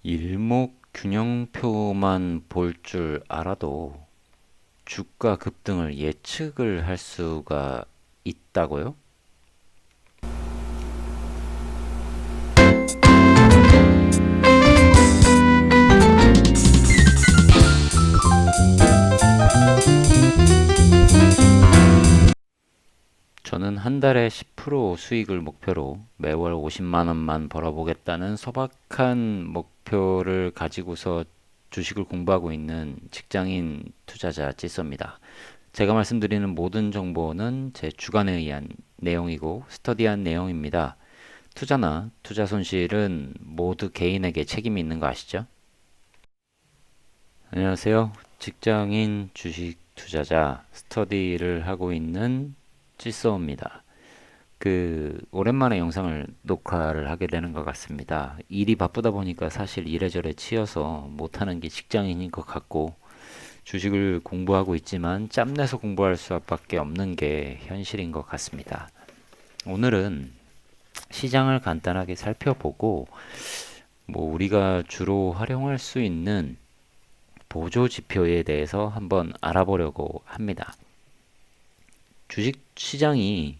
일목균형표만 볼 줄 알아도 주가 급등을 예측을 할 수가 있다고요? 저는 한 달에 10% 수익을 목표로 매월 50만 원만 벌어보겠다는 소박한 목표를 가지고서 주식을 공부하고 있는 직장인 투자자 찌쏘입니다. 제가 말씀드리는 모든 정보는 제 주관에 의한 내용이고 스터디한 내용입니다. 투자나 투자 손실은 모두 개인에게 책임이 있는 거 아시죠? 안녕하세요. 직장인 주식 투자자 스터디를 하고 있는 찌쏘입니다. 오랜만에 영상을 녹화를 하게 되는 것 같습니다. 일이 바쁘다 보니까 사실 이래저래 치여서 못하는 게 직장인인 것 같고, 주식을 공부하고 있지만 짬내서 공부할 수밖에 없는 게 현실인 것 같습니다. 오늘은 시장을 간단하게 살펴보고, 우리가 주로 활용할 수 있는 보조 지표에 대해서 한번 알아보려고 합니다. 주식 시장이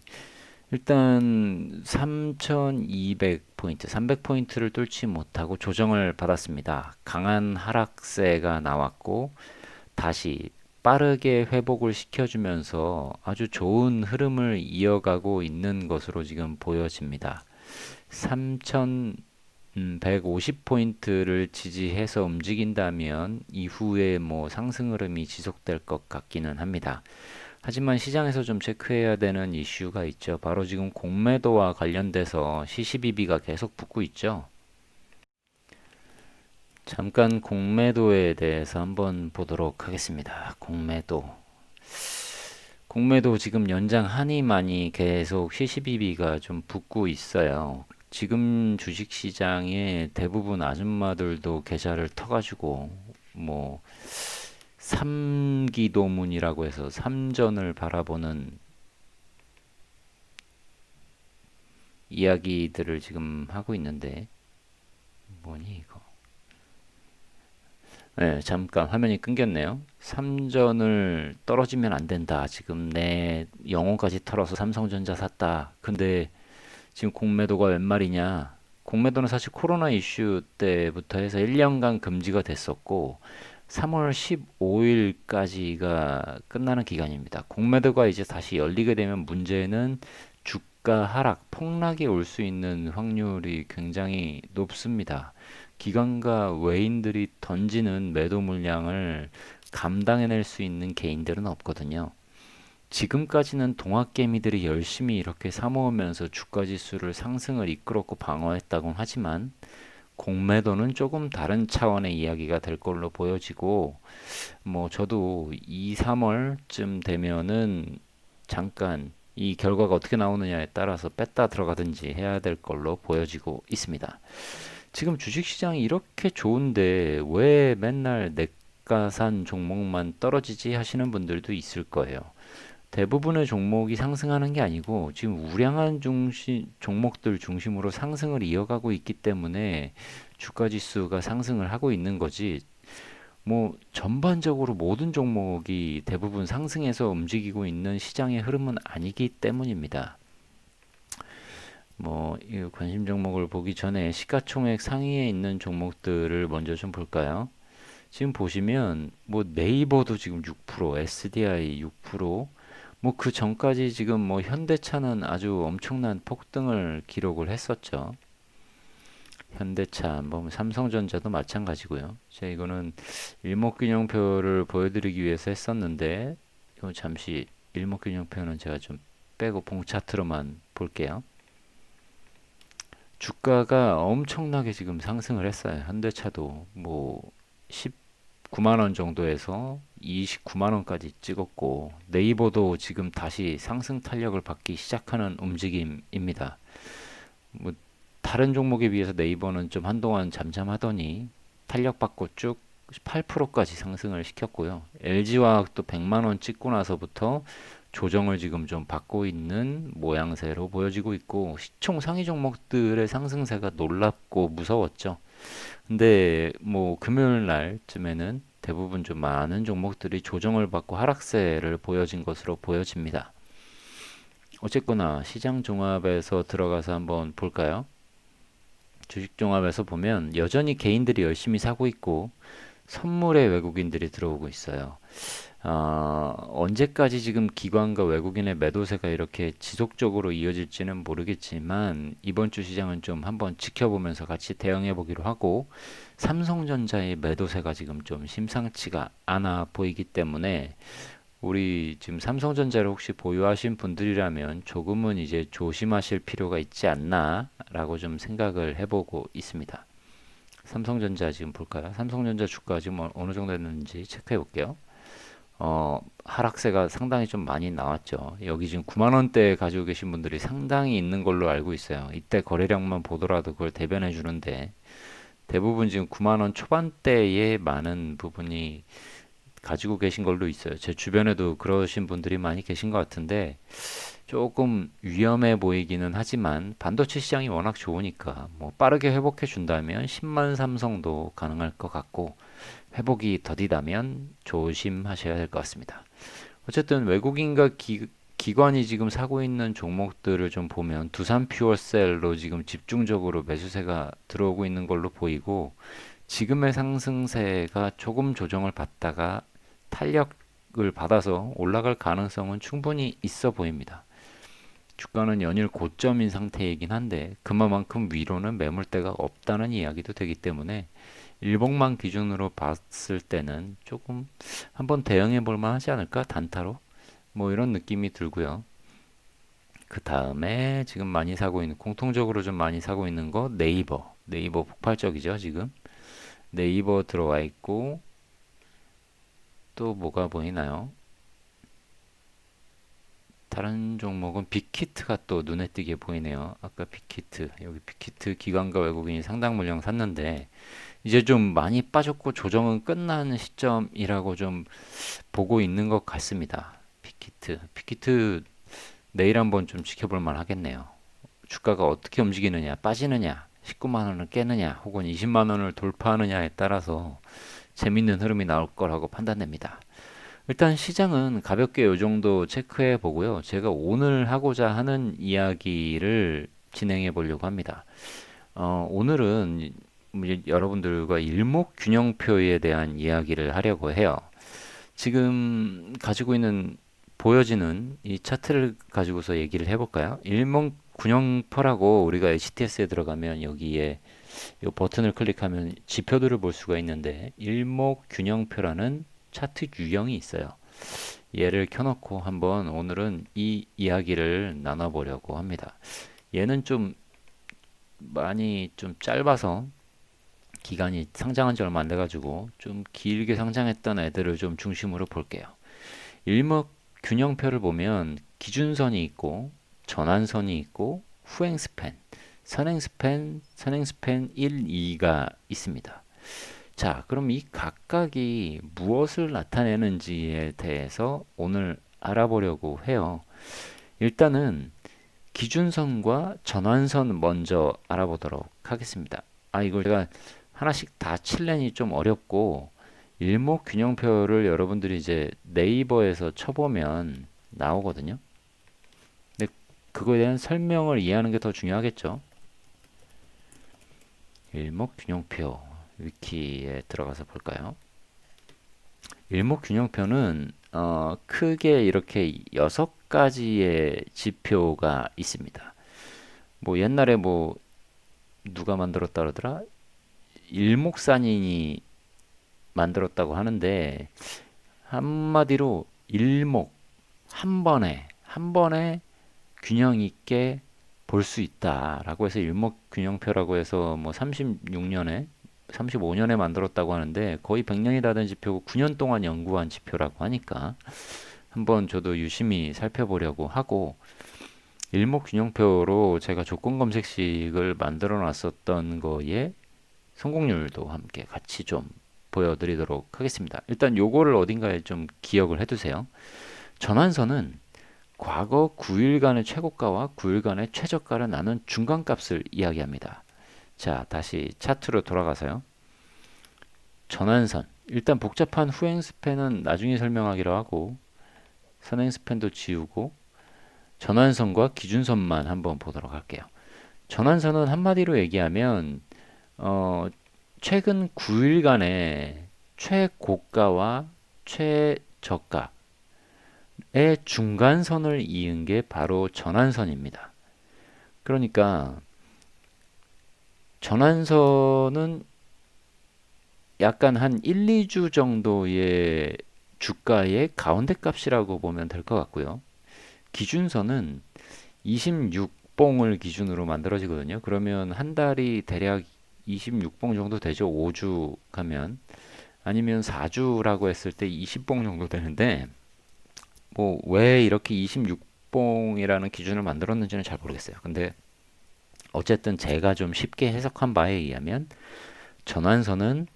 일단 3200포인트, 300포인트를 뚫지 못하고 조정을 받았습니다. 강한 하락세가 나왔고 다시 빠르게 회복을 시켜주면서 아주 좋은 흐름을 이어가고 있는 것으로 지금 보여집니다. 3150포인트를 지지해서 움직인다면 이후에 상승 흐름이 지속될 것 같기는 합니다. 하지만 시장에서 좀 체크해야 되는 이슈가 있죠. 바로 지금 공매도와 관련돼서 시시비비가 계속 붙고 있죠. 잠깐 공매도에 대해서 한번 보도록 하겠습니다. 공매도 지금 연장하니만이 계속 시시비비가 좀 붙고 있어요. 지금 주식시장에 대부분 아줌마들도 계좌를 터가지고 뭐 삼기도문이라고 해서 삼전을 바라보는 이야기들을 지금 하고 있는데 뭐니 이거? 네, 잠깐 화면이 끊겼네요. 삼전을 떨어지면 안 된다. 지금 내 영혼까지 털어서 삼성전자 샀다. 근데 지금 공매도가 웬 말이냐? 공매도는 사실 코로나 이슈 때부터 해서 1년간 금지가 됐었고 3월 15일까지가 끝나는 기간입니다. 공매도가 이제 다시 열리게 되면 문제는 주가 하락, 폭락이 올 수 있는 확률이 굉장히 높습니다. 기관과 외인들이 던지는 매도 물량을 감당해낼 수 있는 개인들은 없거든요. 지금까지는 동학개미들이 열심히 이렇게 사모으면서 주가 지수를 상승을 이끌었고 방어했다곤 하지만 공매도는 조금 다른 차원의 이야기가 될 걸로 보여지고 저도 2, 3월쯤 되면은 잠깐 이 결과가 어떻게 나오느냐에 따라서 뺐다 들어가든지 해야 될 걸로 보여지고 있습니다. 지금 주식시장이 이렇게 좋은데 왜 맨날 내가 산 종목만 떨어지지 하시는 분들도 있을 거예요. 대부분의 종목이 상승하는 게 아니고 지금 우량한 종목들 중심으로 상승을 이어가고 있기 때문에 주가 지수가 상승을 하고 있는 거지. 전반적으로 모든 종목이 대부분 상승해서 움직이고 있는 시장의 흐름은 아니기 때문입니다. 이 관심 종목을 보기 전에 시가총액 상위에 있는 종목들을 먼저 좀 볼까요? 지금 보시면 네이버도 지금 6%, SDI 6%, 그 전까지 지금 현대차는 아주 엄청난 폭등을 기록을 했었죠. 현대차, 삼성전자도 마찬가지고요. 제가 이거는 일목균형표를 보여드리기 위해서 했었는데, 이거 잠시 일목균형표는 제가 좀 빼고 봉 차트로만 볼게요. 주가가 엄청나게 지금 상승을 했어요. 현대차도 19만 원 정도에서 29만 원까지 찍었고 네이버도 지금 다시 상승 탄력을 받기 시작하는 움직임입니다. 뭐 다른 종목에 비해서 네이버는 좀 한동안 잠잠하더니 탄력받고 쭉 8%까지 상승을 시켰고요. LG화학도 100만 원 찍고 나서부터 조정을 지금 좀 받고 있는 모양새로 보여지고 있고 시총 상위 종목들의 상승세가 놀랍고 무서웠죠. 근데 뭐 금요일 날쯤에는 대부분 좀 많은 종목들이 조정을 받고 하락세를 보여진 것으로 보여집니다. 어쨌거나 시장 종합에서 들어가서 한번 볼까요? 주식 종합에서 보면 여전히 개인들이 열심히 사고 있고 선물에 외국인들이 들어오고 있어요. 언제까지 지금 기관과 외국인의 매도세가 이렇게 지속적으로 이어질지는 모르겠지만 이번 주 시장은 좀 한번 지켜보면서 같이 대응해 보기로 하고, 삼성전자의 매도세가 지금 좀 심상치가 않아 보이기 때문에 우리 지금 삼성전자를 혹시 보유하신 분들이라면 조금은 이제 조심하실 필요가 있지 않나라고 좀 생각을 해보고 있습니다. 삼성전자 지금 볼까요? 삼성전자 주가 지금 어느 정도 됐는지 체크해 볼게요. 하락세가 상당히 좀 많이 나왔죠. 여기 지금 9만 원대 가지고 계신 분들이 상당히 있는 걸로 알고 있어요. 이때 거래량만 보더라도 그걸 대변해 주는데 대부분 지금 9만 원 초반대에 많은 부분이 가지고 계신 걸로 있어요. 제 주변에도 그러신 분들이 많이 계신 것 같은데 조금 위험해 보이기는 하지만 반도체 시장이 워낙 좋으니까 뭐 빠르게 회복해 준다면 10만 삼성도 가능할 것 같고, 회복이 더디다면 조심하셔야 될 것 같습니다. 어쨌든 외국인과 기관이 지금 사고 있는 종목들을 좀 보면 두산 퓨어셀로 지금 집중적으로 매수세가 들어오고 있는 걸로 보이고, 지금의 상승세가 조금 조정을 받다가 탄력을 받아서 올라갈 가능성은 충분히 있어 보입니다. 주가는 연일 고점인 상태이긴 한데 그만큼 위로는 매물대가 없다는 이야기도 되기 때문에 일봉만 기준으로 봤을 때는 조금 한번 대응해 볼 만하지 않을까? 단타로? 뭐 이런 느낌이 들고요. 그 다음에 지금 많이 사고 있는, 공통적으로 좀 많이 사고 있는 거 네이버. 네이버 폭발적이죠, 지금. 네이버 들어와 있고, 또 뭐가 보이나요? 다른 종목은 빅히트가 또 눈에 띄게 보이네요. 아까 빅히트, 여기 빅히트 기관과 외국인이 상당 물량 샀는데 이제 좀 많이 빠졌고 조정은 끝난 시점이라고 좀 보고 있는 것 같습니다. 빅히트 내일 한번 좀 지켜볼 만 하겠네요. 주가가 어떻게 움직이느냐, 빠지느냐, 19만 원을 깨느냐, 혹은 20만 원을 돌파하느냐에 따라서 재밌는 흐름이 나올 거라고 판단됩니다. 일단 시장은 가볍게 이 정도 체크해 보고요. 제가 오늘 하고자 하는 이야기를 진행해 보려고 합니다. 오늘은 여러분들과 일목균형표에 대한 이야기를 하려고 해요. 지금 가지고 있는, 보여지는 이 차트를 가지고서 얘기를 해볼까요? 일목균형표라고 우리가 HTS에 들어가면 여기에 이 버튼을 클릭하면 지표들을 볼 수가 있는데 일목균형표라는 차트 유형이 있어요. 얘를 켜놓고 한번 오늘은 이 이야기를 나눠보려고 합니다. 얘는 좀 많이 좀 짧아서 기간이 상장한 지 얼마 안 돼가지고 좀 길게 상장했던 애들을 좀 중심으로 볼게요. 일목균형표를 보면 기준선이 있고 전환선이 있고 후행스팬, 선행스팬 1, 2가 있습니다. 자, 그럼 이 각각이 무엇을 나타내는지에 대해서 오늘 알아보려고 해요. 일단은 기준선과 전환선 먼저 알아보도록 하겠습니다. 이걸 제가 하나씩 다 칠려니 좀 어렵고, 일목균형표를 여러분들이 이제 네이버에서 쳐보면 나오거든요. 근데 그거에 대한 설명을 이해하는 게 더 중요하겠죠. 일목균형표 위키에 들어가서 볼까요? 일목균형표는 크게 이렇게 6가지의 지표가 있습니다. 뭐 옛날에 뭐 누가 만들었다 그러더라? 일목산인이 만들었다고 하는데, 한마디로 일목, 한 번에 균형 있게 볼 수 있다라고 해서 일목균형표라고 해서 뭐 36년에 35년에 만들었다고 하는데 거의 100년이 다 된 지표고 9년 동안 연구한 지표라고 하니까 한번 저도 유심히 살펴보려고 하고, 일목균형표로 제가 조건 검색식을 만들어 놨었던 거에 성공률도 함께 같이 좀 보여드리도록 하겠습니다. 일단 요거를 어딘가에 좀 기억을 해두세요. 전환선은 과거 9일간의 최고가와 9일간의 최저가를 나눈 중간값을 이야기합니다. 자, 다시 차트로 돌아가서요. 전환선. 일단 복잡한 후행 스팬은 나중에 설명하기로 하고 선행 스팬도 지우고 전환선과 기준선만 한번 보도록 할게요. 전환선은 한마디로 얘기하면 최근 9일간의 최고가와 최저가의 중간선을 이은 게 바로 전환선입니다. 그러니까 전환선은 약간 한 1, 2주 정도의 주가의 가운데 값이라고 보면 될 것 같고요. 기준선은 26봉을 기준으로 만들어지거든요. 그러면 한 달이 대략 26봉 정도 되죠. 5주 가면. 아니면 4주라고 했을 때 20봉 정도 되는데, 뭐, 왜 이렇게 26봉이라는 기준을 만들었는지는 잘 모르겠어요. 근데 어쨌든 제가 좀 쉽게 해석한 바에 의하면 전환선은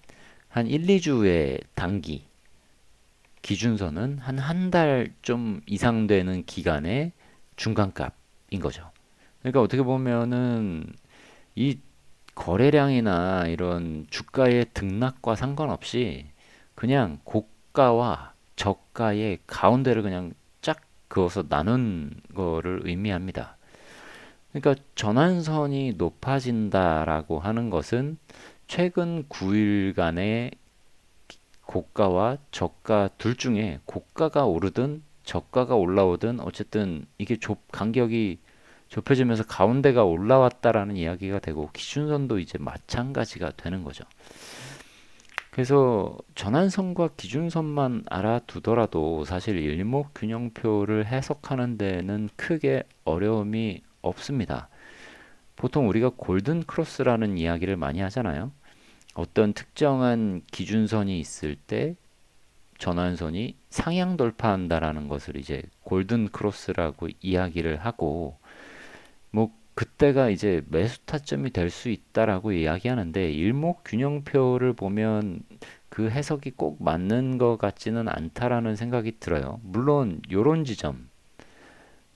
한 1, 2주의 단기, 기준선은 한 달 좀 이상 되는 기간의 중간값인 거죠. 그러니까 어떻게 보면은 이 거래량이나 이런 주가의 등락과 상관없이 그냥 고가와 저가의 가운데를 그냥 쫙 그어서 나눈 거를 의미합니다. 그러니까 전환선이 높아진다라고 하는 것은 최근 9일간의 고가와 저가 둘 중에 고가가 오르든 저가가 올라오든 어쨌든 이게 간격이 좁혀지면서 가운데가 올라왔다라는 이야기가 되고 기준선도 이제 마찬가지가 되는 거죠. 그래서 전환선과 기준선만 알아두더라도 사실 일목균형표를 해석하는 데는 크게 어려움이 없습니다. 보통 우리가 골든 크로스라는 이야기를 많이 하잖아요. 어떤 특정한 기준선이 있을 때 전환선이 상향 돌파한다라는 것을 이제 골든 크로스라고 이야기를 하고 뭐 그때가 이제 매수 타점이 될 수 있다라고 이야기하는데 일목균형표를 보면 그 해석이 꼭 맞는 것 같지는 않다라는 생각이 들어요. 물론 요런 지점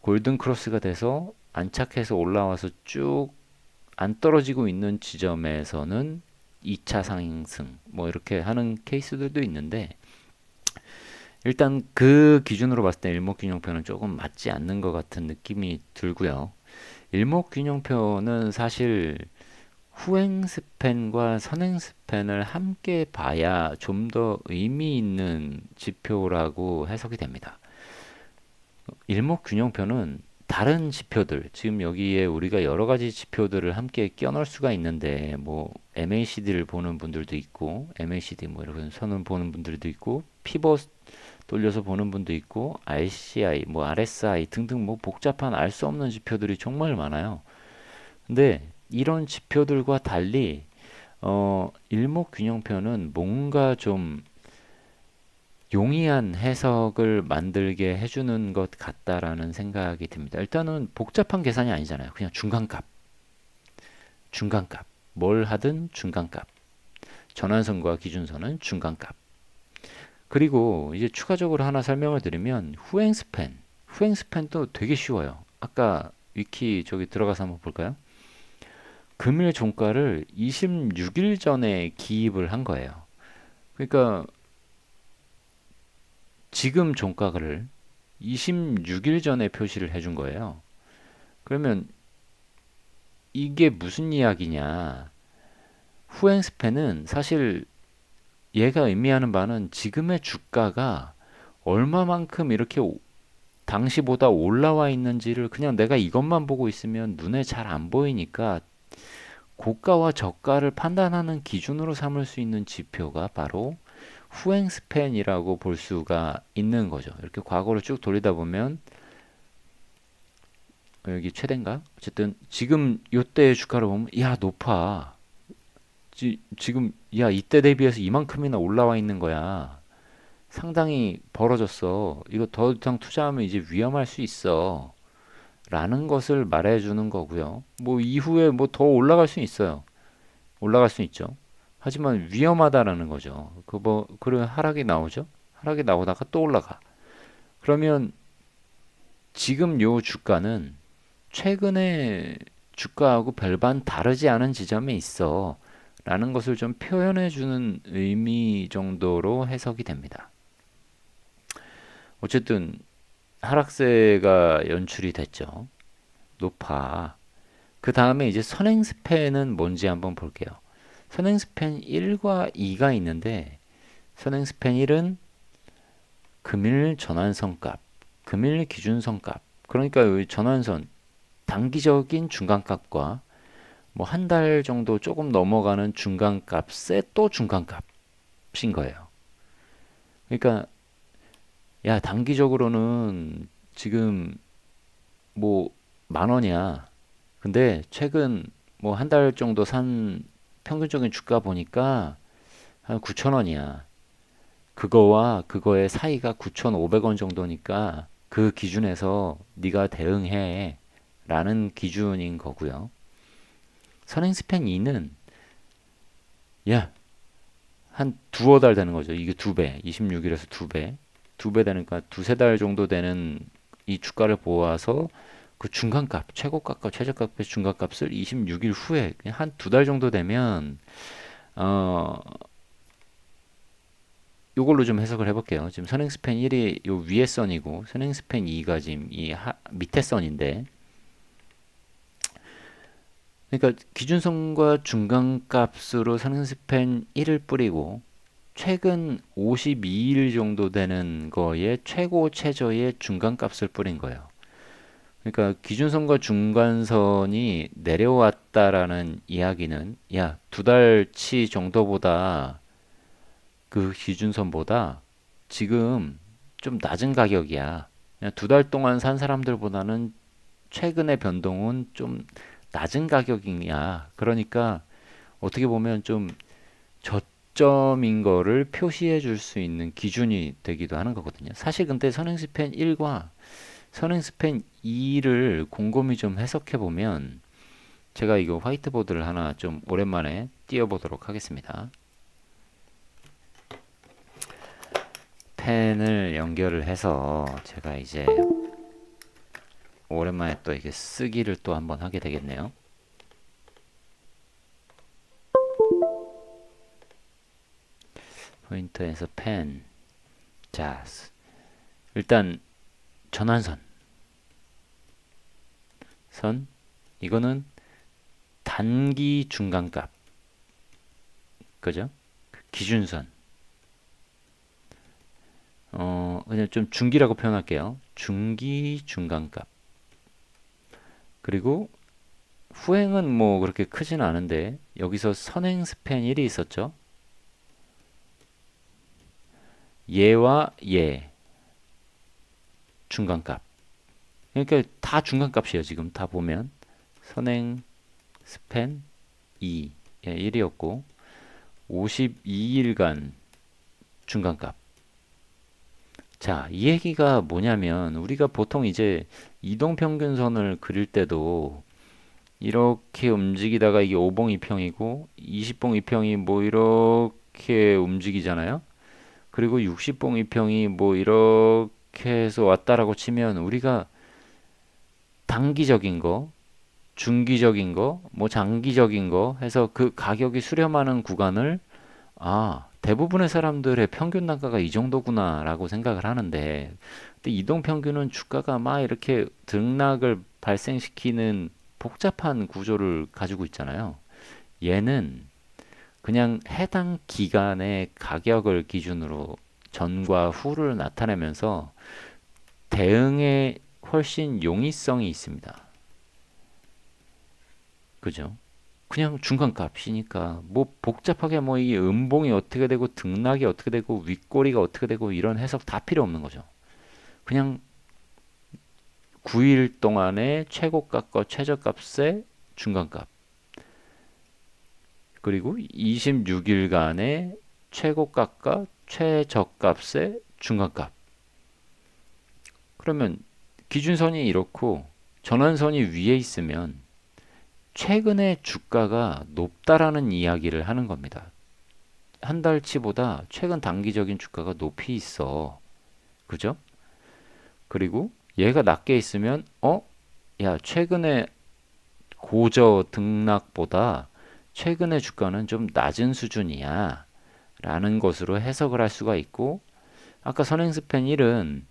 골든 크로스가 돼서 안착해서 올라와서 쭉 안 떨어지고 있는 지점에서는 2차 상승 뭐 이렇게 하는 케이스들도 있는데 일단 그 기준으로 봤을 때 일목균형표는 조금 맞지 않는 것 같은 느낌이 들고요. 일목균형표는 사실 후행 스팬과 선행 스팬을 함께 봐야 좀 더 의미 있는 지표라고 해석이 됩니다. 일목균형표는 다른 지표들, 지금 여기에 우리가 여러 가지 지표들을 함께 끼워넣을 수가 있는데, 뭐, MACD를 보는 분들도 있고, MACD 뭐 이런 선을 보는 분들도 있고, 피벗 돌려서 보는 분도 있고, RCI, 뭐 RSI 등등 뭐 복잡한 알 수 없는 지표들이 정말 많아요. 근데 이런 지표들과 달리, 일목균형표는 뭔가 좀 용이한 해석을 만들게 해주는 것 같다라는 생각이 듭니다. 일단은 복잡한 계산이 아니잖아요. 그냥 중간값, 중간값. 뭘 하든 중간값. 전환선과 기준선은 중간값. 그리고 이제 추가적으로 하나 설명을 드리면 후행 스팬. 후행 스팬도 되게 쉬워요. 아까 위키 저기 들어가서 한번 볼까요? 금일 종가를 26일 전에 기입을 한 거예요. 그러니까 지금 종가를 26일 전에 표시를 해준 거예요. 그러면 이게 무슨 이야기냐? 후행 스팬은 사실 얘가 의미하는 바는 지금의 주가가 얼마만큼 이렇게 당시보다 올라와 있는지를 그냥 내가 이것만 보고 있으면 눈에 잘 안 보이니까 고가와 저가를 판단하는 기준으로 삼을 수 있는 지표가 바로 후행 스팬이라고 볼 수가 있는 거죠. 이렇게 과거를 쭉 돌리다 보면 여기 최대인가? 어쨌든 지금 요때의 주가를 보면 야 높아. 지금 야 이때 대비해서 이만큼이나 올라와 있는 거야. 상당히 벌어졌어. 이거 더 이상 투자하면 이제 위험할 수 있어. 라는 것을 말해주는 거고요. 뭐 이후에 뭐 더 올라갈 수 있어요. 올라갈 수 있죠. 하지만 위험하다라는 거죠. 그 뭐 그런 하락이 나오죠. 하락이 나오다가 또 올라가. 그러면 지금 요 주가는 최근에 주가하고 별반 다르지 않은 지점에 있어 라는 것을 좀 표현해 주는 의미 정도로 해석이 됩니다. 어쨌든 하락세가 연출이 됐죠. 높아. 그 다음에 이제 선행스팬은 뭔지 한번 볼게요. 선행스팬 1과 2가 있는데 선행스팬 1은 금일 전환선값, 금일 기준선값. 그러니까 이 전환선 단기적인 중간값과 뭐 한 달 정도 조금 넘어가는 중간값의 또 중간값인 거예요. 그러니까 야 단기적으로는 지금 뭐 10,000원이야. 근데 최근 뭐 한 달 정도 산 평균적인 주가 보니까 한 9,000원이야. 그거와 그거의 사이가 9,500원 정도니까 그 기준에서 네가 대응해 라는 기준인 거고요. 선행스팬 2는 야, 한 두어 달 되는 거죠. 이게 두 배, 26일에서 두 배, 두 배 되니까 두세 달 정도 되는 이 주가를 보아서 그 중간값, 최고값과 최저값의 중간값을 26일 후에 한 두 달 정도 되면 어 요걸로 좀 해석을 해볼게요. 지금 선행스팬 1이 요 위에 선이고 선행스팬 2가 지금 이 밑에 선인데 그러니까 기준선과 중간값으로 선행스팬 1을 뿌리고 최근 52일 정도 되는 거에 최고 최저의 중간값을 뿌린 거예요. 그러니까 기준선과 중간선이 내려왔다라는 이야기는 야, 두 달치 정도보다 그 기준선보다 지금 좀 낮은 가격이야. 그냥 두 달 동안 산 사람들보다는 최근의 변동은 좀 낮은 가격이야. 그러니까 어떻게 보면 좀 저점인 거를 표시해 줄 수 있는 기준이 되기도 하는 거거든요. 사실 근데 선행스팬 1과 선행스팬 2를 곰곰이 좀 해석해 보면 제가 이거 화이트보드를 하나 좀 오랜만에 띄워보도록 하겠습니다. 펜을 연결을 해서 제가 이제 오랜만에 또 이게 쓰기를 또 한번 하게 되겠네요. 포인터에서 펜. 자, 일단 전환선. 선. 이거는 단기 중간값. 그죠? 기준선. 그냥 좀 중기라고 표현할게요. 중기 중간값. 그리고 후행은 뭐 그렇게 크진 않은데 여기서 선행 스팬 1이 있었죠. 얘와 얘 중간값. 그러니까 다 중간값이에요. 지금 다 보면 선행 스팬 2 예, 1이었고 52일간 중간값. 자, 이 얘기가 뭐냐면 우리가 보통 이제 이동평균선을 그릴 때도 이렇게 움직이다가 이게 5봉 2평이고 20봉 2평이 뭐 이렇게 움직이잖아요. 그리고 60봉 2평이 뭐 이렇게 해서 왔다라고 치면 우리가 단기적인 거, 중기적인 거, 뭐 장기적인 거 해서 그 가격이 수렴하는 구간을 대부분의 사람들의 평균 단가가 이 정도구나라고 생각을 하는데 근데 이동 평균은 주가가 막 이렇게 등락을 발생시키는 복잡한 구조를 가지고 있잖아요. 얘는 그냥 해당 기간의 가격을 기준으로 전과 후를 나타내면서 대응에 훨씬 용이성이 있습니다. 그죠? 그냥 중간값이니까 뭐 복잡하게 뭐 이 음봉이 어떻게 되고 등락이 어떻게 되고 윗꼬리가 어떻게 되고 이런 해석 다 필요 없는 거죠. 그냥 9일 동안의 최고값과 최저값의 중간값 그리고 26일간의 최고값과 최저값의 중간값. 그러면 기준선이 이렇고 전환선이 위에 있으면 최근의 주가가 높다라는 이야기를 하는 겁니다. 한 달치보다 최근 단기적인 주가가 높이 있어. 그죠? 그리고 얘가 낮게 있으면 야, 최근에 고저 등락보다 최근의 주가는 좀 낮은 수준이야 라는 것으로 해석을 할 수가 있고, 아까 선행스팬 1은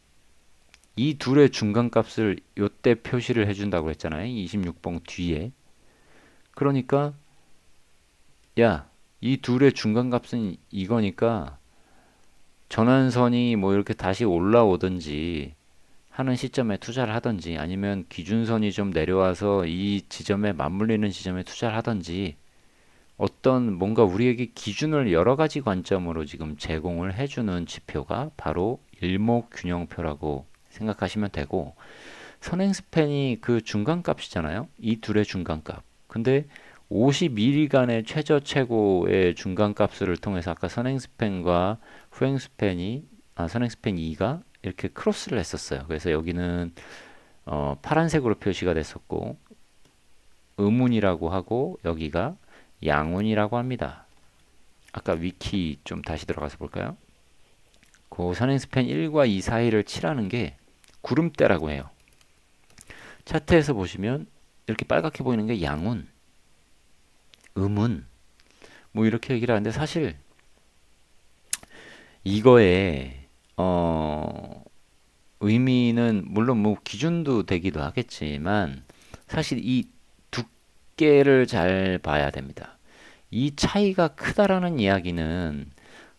이 둘의 중간값을 요때 표시를 해준다고 했잖아요. 26봉 뒤에. 그러니까 야, 이 둘의 중간값은 이거니까 전환선이 뭐 이렇게 다시 올라오든지 하는 시점에 투자를 하든지, 아니면 기준선이 좀 내려와서 이 지점에 맞물리는 지점에 투자를 하든지, 어떤 뭔가 우리에게 기준을 여러 가지 관점으로 지금 제공을 해주는 지표가 바로 일목균형표라고 생각하시면 되고, 선행스팬이 그 중간값이잖아요. 이 둘의 중간값. 근데 52일간의 최저 최고의 중간값을 통해서 아까 선행스팬과 후행스팬이 선행스팬 2가 이렇게 크로스를 했었어요. 그래서 여기는 파란색으로 표시가 됐었고 음운이라고 하고 여기가 양운이라고 합니다. 아까 위키 좀 다시 들어가서 볼까요? 그 선행스팬 1과 2 사이를 칠하는 게 구름대라고 해요. 차트에서 보시면 이렇게 빨갛게 보이는 게 양운, 음운 뭐 이렇게 얘기를 하는데, 사실 이거에 의미는 물론 뭐 기준도 되기도 하겠지만, 사실 이 두께를 잘 봐야 됩니다. 이 차이가 크다라는 이야기는,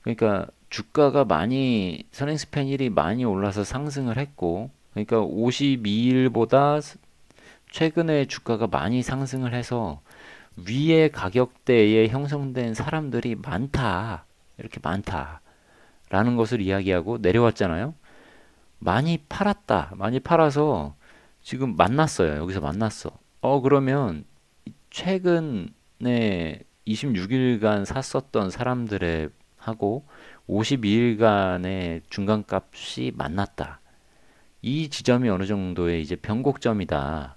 그러니까 주가가 많이 선행스팬 1이 많이 올라서 상승을 했고, 그러니까 52일보다 최근에 주가가 많이 상승을 해서 위의 가격대에 형성된 사람들이 많다. 이렇게 많다라는 것을 이야기하고 내려왔잖아요. 많이 팔았다. 많이 팔아서 지금 만났어요. 여기서 만났어. 그러면 최근에 26일간 샀었던 사람들의 하고 52일간의 중간값이 만났다. 이 지점이 어느 정도의 이제 변곡점이다.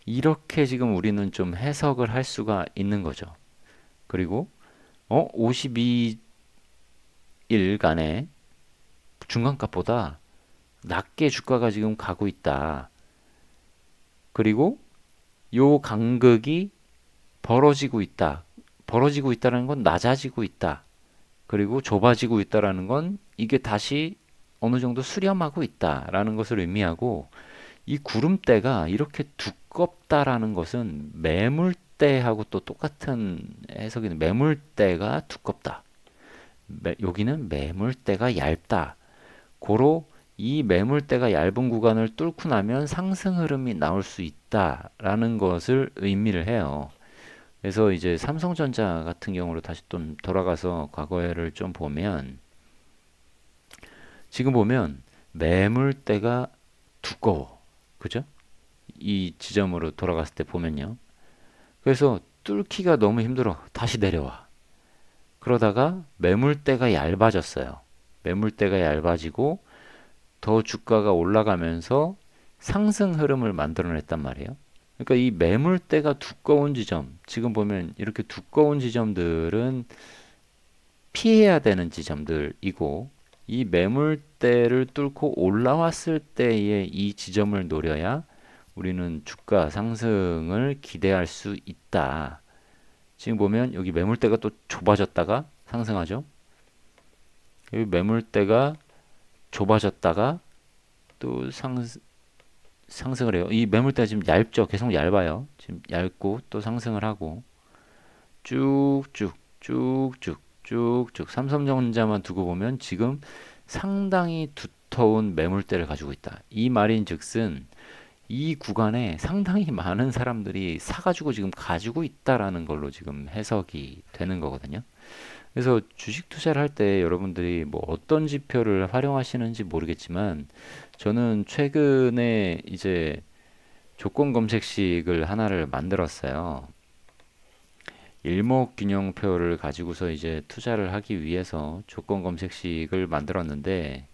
이렇게 지금 우리는 좀 해석을 할 수가 있는 거죠. 그리고 52일간의 중간값보다 낮게 주가가 지금 가고 있다. 그리고 요 간극이 벌어지고 있다. 벌어지고 있다는 건 낮아지고 있다. 그리고 좁아지고 있다라는 건 이게 다시 어느 정도 수렴하고 있다라는 것을 의미하고, 이 구름대가 이렇게 두껍다라는 것은 매물대하고 또 똑같은 해석이는, 매물대가 두껍다. 여기는 매물대가 얇다. 고로 이 매물대가 얇은 구간을 뚫고 나면 상승 흐름이 나올 수 있다라는 것을 의미를 해요. 그래서 이제 삼성전자 같은 경우로 다시 좀 돌아가서 과거를 좀 보면, 지금 보면 매물대가 두꺼워. 그죠? 이 지점으로 돌아갔을 때 보면요. 그래서 뚫기가 너무 힘들어. 다시 내려와. 그러다가 매물대가 얇아졌어요. 매물대가 얇아지고 더 주가가 올라가면서 상승 흐름을 만들어냈단 말이에요. 그러니까 이 매물대가 두꺼운 지점, 지금 보면 이렇게 두꺼운 지점들은 피해야 되는 지점들이고, 이 매물대를 뚫고 올라왔을 때의 이 지점을 노려야 우리는 주가 상승을 기대할 수 있다. 지금 보면 여기 매물대가 또 좁아졌다가 상승하죠. 여기 매물대가 좁아졌다가 또 상승을 해요. 이 매물대가 지금 얇죠. 계속 얇아요. 지금 얇고 또 상승을 하고 쭉쭉 쭉쭉 쭉쭉 삼성전자만 두고 보면 지금 상당히 두터운 매물대를 가지고 있다. 이 말인즉슨 이 구간에 상당히 많은 사람들이 사가지고 지금 가지고 있다라는 걸로 지금 해석이 되는 거거든요. 그래서 주식 투자를 할 때 여러분들이 뭐 어떤 지표를 활용하시는지 모르겠지만, 저는 최근에 이제 조건 검색식을 하나를 만들었어요. 일목균형표를 가지고서 이제 투자를 하기 위해서 조건 검색식을 만들었는데,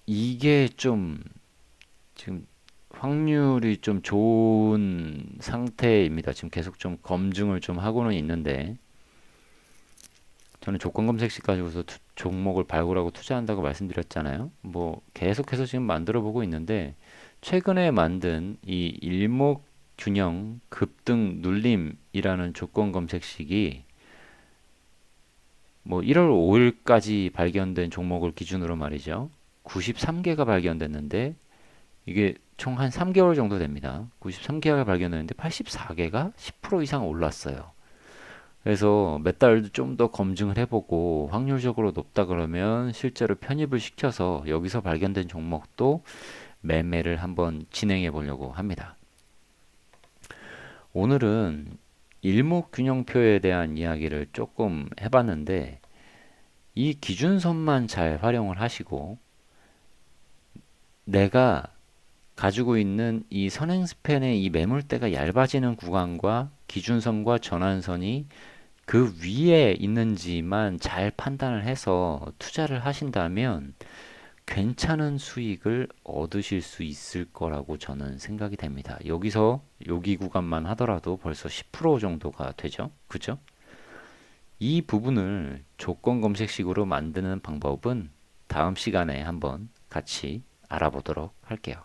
이게 좀 지금 확률이 좀 좋은 상태입니다. 지금 계속 좀 검증을 좀 하고는 있는데, 저는 조건 검색식 가지고서 종목을 발굴하고 투자한다고 말씀드렸잖아요. 뭐 계속해서 지금 만들어 보고 있는데, 최근에 만든 이 일목균형 급등 눌림이라는 조건 검색식이 뭐 1월 5일까지 발견된 종목을 기준으로 말이죠. 93개가 발견됐는데 이게 총 한 3개월 정도 됩니다. 93개가 발견됐는데 84개가 10% 이상 올랐어요. 그래서 몇 달 좀 더 검증을 해보고 확률적으로 높다 그러면 실제로 편입을 시켜서 여기서 발견된 종목도 매매를 한번 진행해 보려고 합니다. 오늘은 일목균형표에 대한 이야기를 조금 해봤는데 이 기준선만 잘 활용을 하시고 내가 가지고 있는 이 선행스팬의 이 매물대가 얇아지는 구간과 기준선과 전환선이 그 위에 있는지만 잘 판단을 해서 투자를 하신다면 괜찮은 수익을 얻으실 수 있을 거라고 저는 생각이 됩니다. 여기서 여기 구간만 하더라도 벌써 10% 정도가 되죠. 그죠? 이 부분을 조건 검색식으로 만드는 방법은 다음 시간에 한번 같이 알아보도록 할게요.